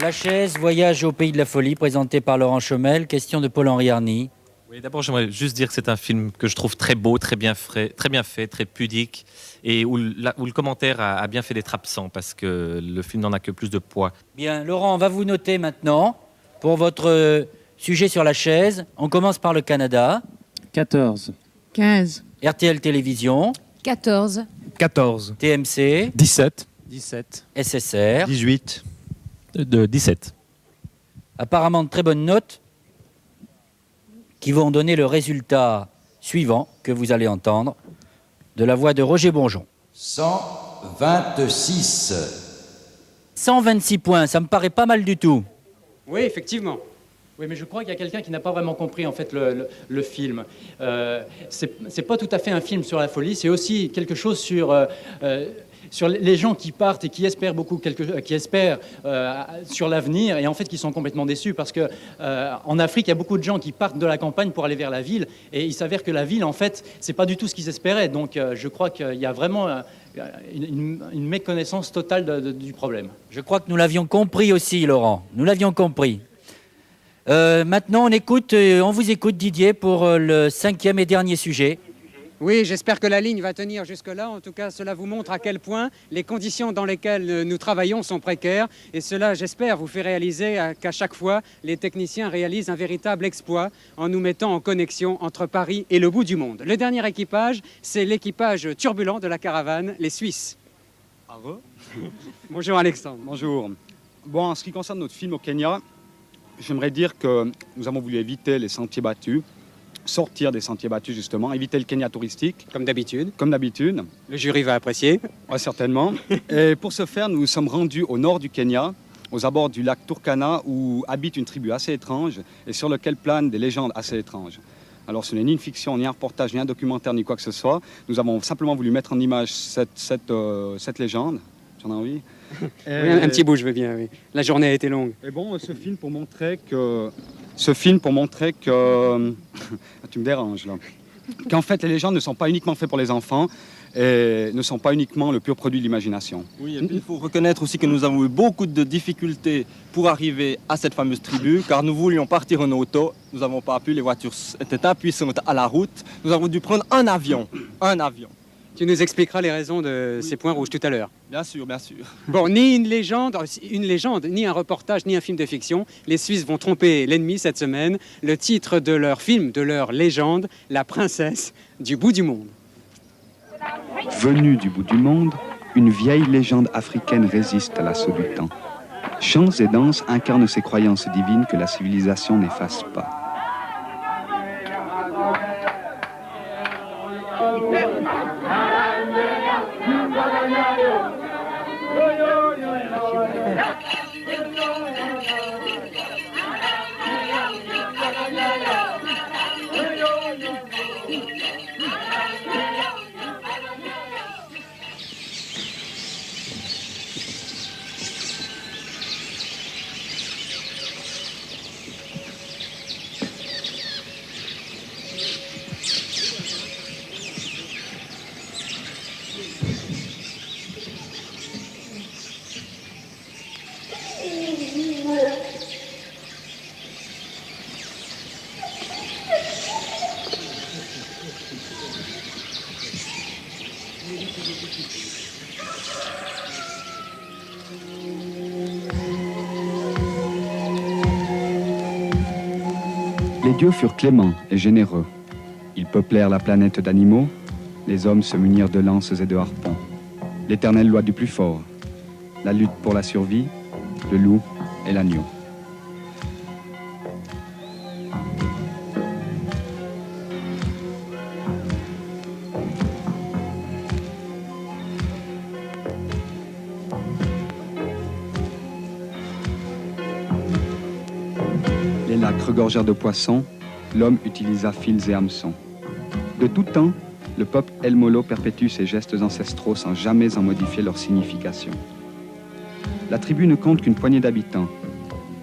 La chaise, voyage au pays de la folie, présenté par Laurent Chomel. Question de Paul-Henri Arny. Oui, d'abord, j'aimerais juste dire que c'est un film que je trouve très beau, très bien fait, très pudique, et où le commentaire a bien fait d'être absent, parce que le film n'en a que plus de poids. Bien, Laurent, on va vous noter maintenant pour votre sujet sur la chaise. On commence par le Canada. 14. 15. RTL Télévision. 14. 14. TMC. 17. 17. SSR. 18. De 17. Apparemment de très bonnes notes qui vont donner le résultat suivant que vous allez entendre de la voix de Roger Bonjon. 126. 126 points, ça me paraît pas mal du tout. Oui, effectivement. Oui, mais je crois qu'il y a quelqu'un qui n'a pas vraiment compris en fait le film. C'est pas tout à fait un film sur la folie, c'est aussi quelque chose sur les gens qui partent et qui espèrent beaucoup, qui espèrent sur l'avenir et en fait qui sont complètement déçus parce que en Afrique, il y a beaucoup de gens qui partent de la campagne pour aller vers la ville et il s'avère que la ville, en fait, c'est pas du tout ce qu'ils espéraient. Donc, je crois qu'il y a vraiment une méconnaissance totale du problème. Je crois que nous l'avions compris aussi, Laurent. Nous l'avions compris. Maintenant, on vous écoute, Didier, pour le 5e et dernier sujet. Oui, j'espère que la ligne va tenir jusque-là. En tout cas, cela vous montre à quel point les conditions dans lesquelles nous travaillons sont précaires. Et cela, j'espère, vous fait réaliser qu'à chaque fois, les techniciens réalisent un véritable exploit en nous mettant en connexion entre Paris et le bout du monde. Le dernier équipage, c'est l'équipage turbulent de la caravane, les Suisses. Bonjour Alexandre. Bonjour. Bon, en ce qui concerne notre film au Kenya, j'aimerais dire que nous avons voulu éviter les sentiers battus, sortir des sentiers battus justement, éviter le Kenya touristique. Comme d'habitude. Comme d'habitude. Le jury va apprécier. Ouais, certainement. Et pour ce faire, nous nous sommes rendus au nord du Kenya, aux abords du lac Turkana, où habite une tribu assez étrange et sur lequel planent des légendes assez étranges. Alors ce n'est ni une fiction, ni un reportage, ni un documentaire, ni quoi que ce soit. Nous avons simplement voulu mettre en image cette légende. J'en ai envie. Oui, un petit bout, je veux bien, oui. La journée a été longue. Et bon, ce film pour montrer que... tu me déranges, là. Qu'en fait, les légendes ne sont pas uniquement faites pour les enfants et ne sont pas uniquement le pur produit de l'imagination. Oui, et puis il faut reconnaître aussi que nous avons eu beaucoup de difficultés pour arriver à cette fameuse tribu, car nous voulions partir en auto, nous n'avons pas pu, les voitures étaient impuissantes à la route, nous avons dû prendre un avion. Tu nous expliqueras les raisons de ces points rouges tout à l'heure. Bien sûr, bien sûr. Bon, ni une légende, ni un reportage, ni un film de fiction. Les Suisses vont tromper l'ennemi cette semaine. Le titre de leur film, de leur légende, La princesse du bout du monde. Venue du bout du monde, une vieille légende africaine résiste à l'assaut du temps. Chants et danses incarnent ces croyances divines que la civilisation n'efface pas. Les dieux furent cléments et généreux. Ils peuplèrent la planète d'animaux, les hommes se munirent de lances et de harpons. L'éternelle loi du plus fort, la lutte pour la survie, le loup et l'agneau. Les lacs regorgèrent de poissons, l'homme utilisa fils et hameçons. De tout temps, le peuple El Molo perpétue ses gestes ancestraux sans jamais en modifier leur signification. La tribu ne compte qu'une poignée d'habitants.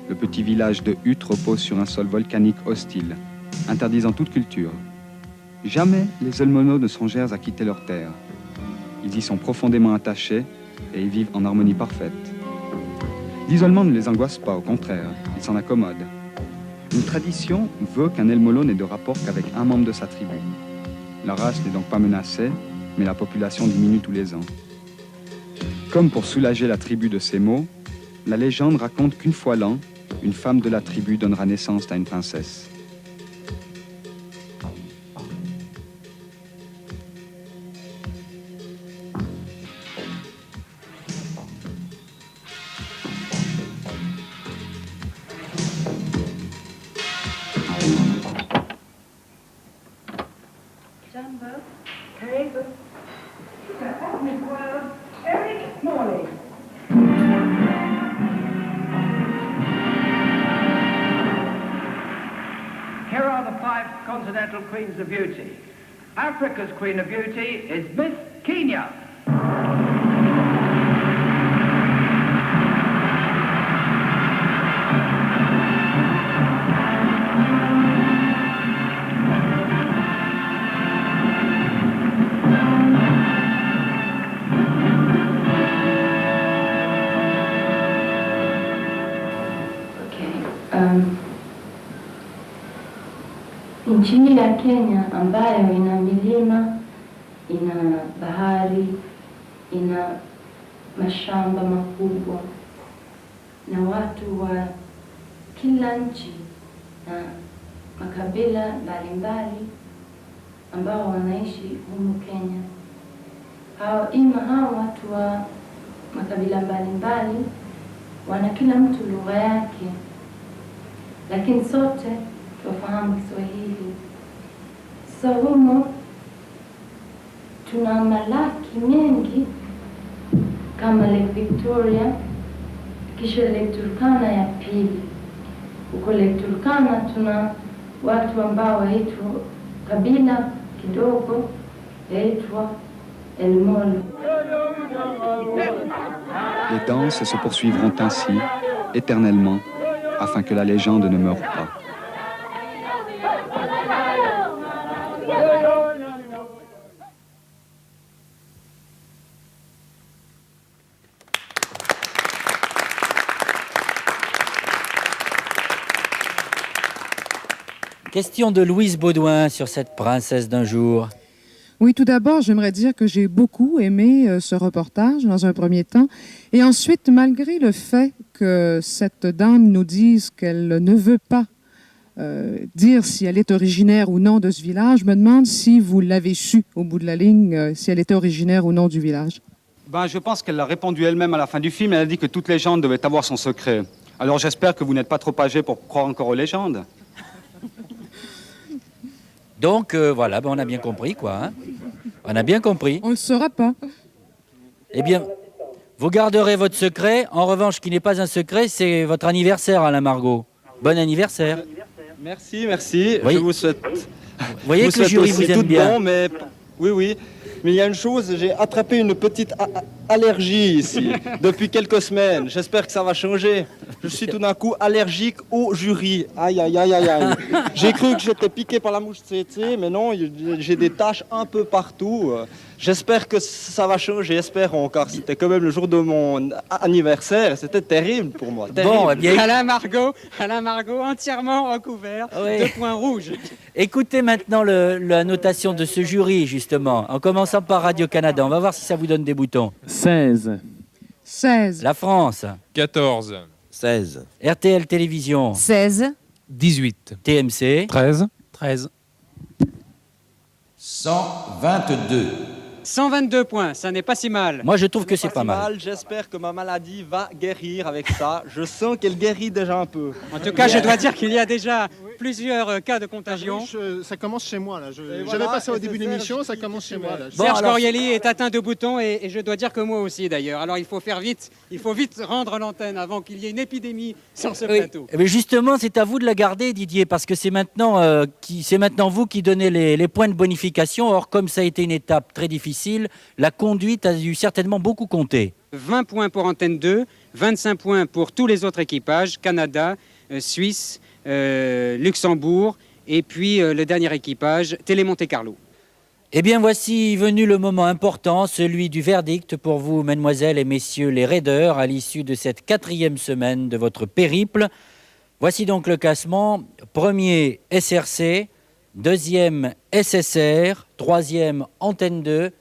Le petit village de Hutte repose sur un sol volcanique hostile, interdisant toute culture. Jamais les El Molo ne songèrent à quitter leur terre. Ils y sont profondément attachés et y vivent en harmonie parfaite. L'isolement ne les angoisse pas, au contraire, ils s'en accommodent. Une tradition veut qu'un El Molo n'ait de rapport qu'avec un membre de sa tribu. La race n'est donc pas menacée, mais la population diminue tous les ans. Comme pour soulager la tribu de ses maux, la légende raconte qu'une fois l'an, une femme de la tribu donnera naissance à une princesse. Continental Queens of Beauty. Africa's Queen of Beauty is Miss Kenya. Nchi ya Kenya ambayo ina milima, ina bahari, ina mashamba makubwa na watu wa kila nchi na makabila mbalimbali ambao wanaishi humu Kenya. Hao watu wa makabila mbalimbali wana kila mtu lugha yake, lakini sote tufahamu Kiswahili. So humo tuna malaki mengi kama Lake Victoria, kisha Lake Turkana ya pili. Huko Lake Turkana tuna watu ambao waitwa kabila kidogo yaitwa El Molo. Les danses se poursuivront ainsi, éternellement, afin que la légende ne meure pas. Question de Louise Baudouin sur cette princesse d'un jour. Oui, tout d'abord, j'aimerais dire que j'ai beaucoup aimé ce reportage dans un premier temps. Et ensuite, malgré le fait que cette dame nous dise qu'elle ne veut pas dire si elle est originaire ou non de ce village, je me demande si vous l'avez su au bout de la ligne, si elle était originaire ou non du village. Je pense qu'elle l'a répondu elle-même à la fin du film. Elle a dit que toute légende devait avoir son secret. Alors j'espère que vous n'êtes pas trop âgé pour croire encore aux légendes. Donc voilà, on a bien compris quoi. Hein, on a bien compris. On ne le saura pas. Eh bien, vous garderez votre secret. En revanche, ce qui n'est pas un secret, c'est votre anniversaire, Alain Margot. Bon anniversaire. Merci, merci. Oui. Je vous souhaite. Vous voyez que le souhaite jury aussi vous aime tout bien. bon, mais oui. Mais il y a une chose, j'ai attrapé une petite allergie ici depuis quelques semaines. J'espère que ça va changer. Je suis tout d'un coup allergique au jury. Aïe. J'ai cru que j'étais piqué par la mouche tsetse, mais non, j'ai des taches un peu partout. J'espère que ça va changer, espérons, car c'était quand même le jour de mon anniversaire. C'était terrible pour moi. Terrible. Bon, eh bien, Alain Margot entièrement recouvert de points rouges. Écoutez maintenant la notation de ce jury, justement, en commençant par Radio-Canada. On va voir si ça vous donne des boutons. 16. 16. La France. 14. 16. RTL Télévision. 16. 18. TMC. 13. 13. 122. 122 points, ça n'est pas si mal. Moi, je trouve que c'est pas mal. J'espère que ma maladie va guérir avec ça. Je sens qu'elle guérit déjà un peu. En tout cas, je dois dire qu'il y a déjà plusieurs cas de contagion. Ça commence chez moi, là. J'avais passé au début de l'émission, ça commence chez moi. Là. Serge Corielli est atteint de boutons et je dois dire que moi aussi, d'ailleurs. Alors, il faut vite rendre l'antenne avant qu'il y ait une épidémie sur ce plateau. Mais justement, c'est à vous de la garder, Didier, parce que c'est maintenant vous qui donnez les points de bonification. Or, comme ça a été une étape très difficile, la conduite a dû certainement beaucoup compter. 20 points pour Antenne 2, 25 points pour tous les autres équipages, Canada, Suisse, Luxembourg, et puis le dernier équipage, Télé Monte Carlo. Eh bien, voici venu le moment important, celui du verdict pour vous, mesdemoiselles et messieurs les raiders, à l'issue de cette 4e semaine de votre périple. Voici donc le classement. Premier, SRC. Deuxième, SSR. Troisième, Antenne 2.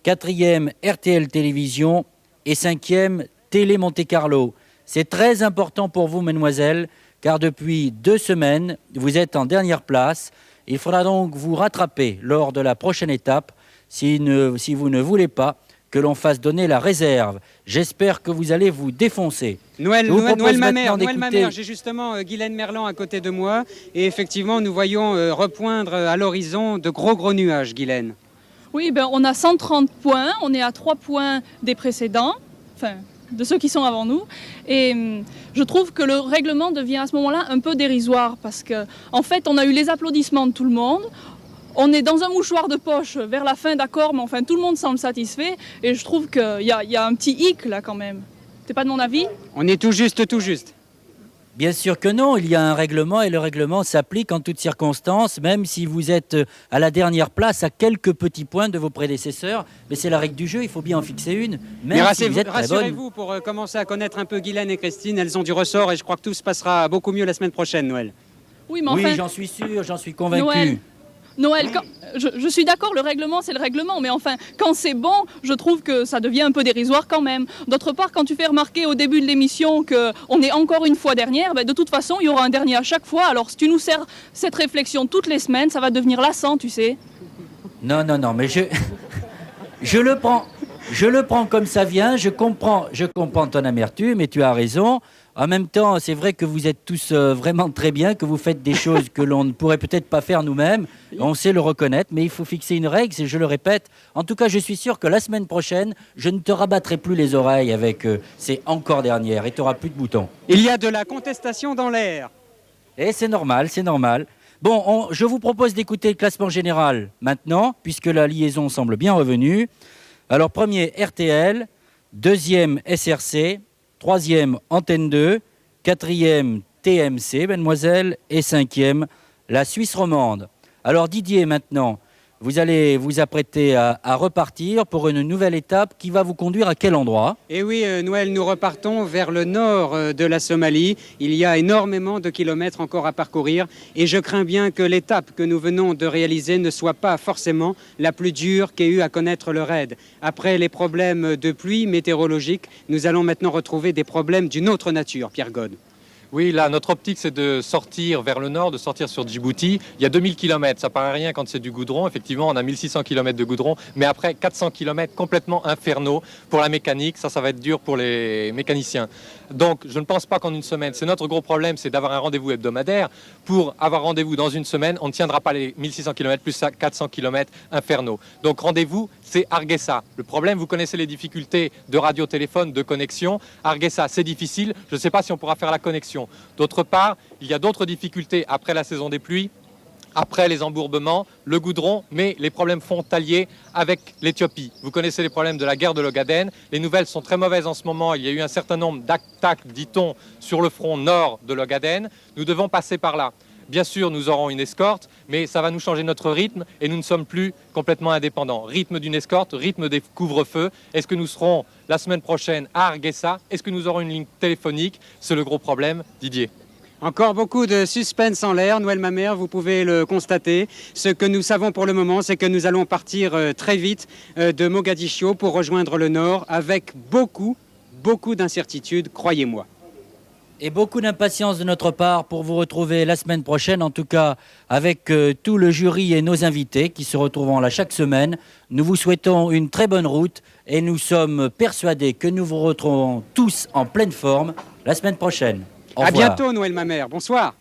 Quatrième, RTL Télévision. Et cinquième, Télé Monte Carlo. C'est très important pour vous, mesdemoiselles, car depuis 2 semaines, vous êtes en dernière place. Il faudra donc vous rattraper lors de la prochaine étape si vous ne voulez pas que l'on fasse donner la réserve. J'espère que vous allez vous défoncer. Noël Mamère, j'ai justement Guylaine Merlan à côté de moi. Et effectivement, nous voyons repoindre à l'horizon de gros nuages, Guylaine. Oui, on a 130 points, on est à 3 points des précédents, enfin de ceux qui sont avant nous. Et je trouve que le règlement devient à ce moment-là un peu dérisoire parce qu'en fait, on a eu les applaudissements de tout le monde, on est dans un mouchoir de poche vers la fin, d'accord, mais enfin tout le monde semble satisfait. Et je trouve qu'il y a un petit hic là quand même. T'es pas de mon avis? On est tout juste, tout juste. Bien sûr que non, il y a un règlement et le règlement s'applique en toutes circonstances, même si vous êtes à la dernière place, à quelques petits points de vos prédécesseurs. Mais c'est la règle du jeu, il faut bien en fixer une. Mais rassurez-vous, pour commencer à connaître un peu Guylaine et Christine, elles ont du ressort et je crois que tout se passera beaucoup mieux la semaine prochaine, Noël. Oui, mais enfin... Oui, j'en suis sûr, j'en suis convaincu. Noël, je suis d'accord, le règlement c'est le règlement, mais enfin, quand c'est bon, je trouve que ça devient un peu dérisoire quand même. D'autre part, quand tu fais remarquer au début de l'émission qu'on est encore une fois dernière, ben de toute façon, il y aura un dernier à chaque fois. Alors si tu nous sers cette réflexion toutes les semaines, ça va devenir lassant, tu sais. Non, mais je le prends comme ça vient, je comprends ton amertume et tu as raison. En même temps, c'est vrai que vous êtes tous vraiment très bien, que vous faites des choses que l'on ne pourrait peut-être pas faire nous-mêmes. On sait le reconnaître, mais il faut fixer une règle, je le répète. En tout cas, je suis sûr que la semaine prochaine, je ne te rabattrai plus les oreilles avec ces encore dernières et tu n'auras plus de boutons. Il y a de la contestation dans l'air. Et c'est normal, c'est normal. Bon, je vous propose d'écouter le classement général maintenant, puisque la liaison semble bien revenue. Alors, premier, RTL, deuxième, SRC, troisième, Antenne 2, quatrième, TMC, mademoiselle, et cinquième, la Suisse romande. Alors Didier, maintenant, vous allez vous apprêter à repartir pour une nouvelle étape qui va vous conduire à quel endroit? Eh oui, Noël, nous repartons vers le nord de la Somalie. Il y a énormément de kilomètres encore à parcourir et je crains bien que l'étape que nous venons de réaliser ne soit pas forcément la plus dure qu'ait eu à connaître le raid. Après les problèmes de pluie météorologique, nous allons maintenant retrouver des problèmes d'une autre nature, Pierre God. Oui, là, notre optique, c'est de sortir vers le nord, de sortir sur Djibouti. Il y a 2000 km, ça paraît rien quand c'est du goudron. Effectivement, on a 1600 km de goudron, mais après 400 km complètement infernaux pour la mécanique. Ça va être dur pour les mécaniciens. Donc, je ne pense pas qu'en une semaine, c'est notre gros problème, c'est d'avoir un rendez-vous hebdomadaire. Pour avoir rendez-vous dans une semaine, on ne tiendra pas les 1600 km plus 400 km infernaux. Donc, rendez-vous, c'est Hargeisa. Le problème, vous connaissez les difficultés de radio-téléphone, de connexion. Hargeisa, c'est difficile. Je ne sais pas si on pourra faire la connexion. D'autre part, il y a d'autres difficultés après la saison des pluies, après les embourbements, le goudron, mais les problèmes frontaliers avec l'Éthiopie. Vous connaissez les problèmes de la guerre de l'Ogaden. Les nouvelles sont très mauvaises en ce moment. Il y a eu un certain nombre d'attaques, dit-on, sur le front nord de l'Ogaden. Nous devons passer par là. Bien sûr, nous aurons une escorte, mais ça va nous changer notre rythme et nous ne sommes plus complètement indépendants. Rythme d'une escorte, rythme des couvre-feux. Est-ce que nous serons la semaine prochaine à Hargeisa? Est-ce que nous aurons une ligne téléphonique? C'est le gros problème, Didier. Encore beaucoup de suspense en l'air, Noël Mamère, vous pouvez le constater. Ce que nous savons pour le moment, c'est que nous allons partir très vite de Mogadiscio pour rejoindre le nord avec beaucoup d'incertitudes, croyez-moi. Et beaucoup d'impatience de notre part pour vous retrouver la semaine prochaine, en tout cas avec tout le jury et nos invités qui se retrouveront là chaque semaine. Nous vous souhaitons une très bonne route et nous sommes persuadés que nous vous retrouverons tous en pleine forme la semaine prochaine. Au revoir. À bientôt, Noël Mamère. Bonsoir.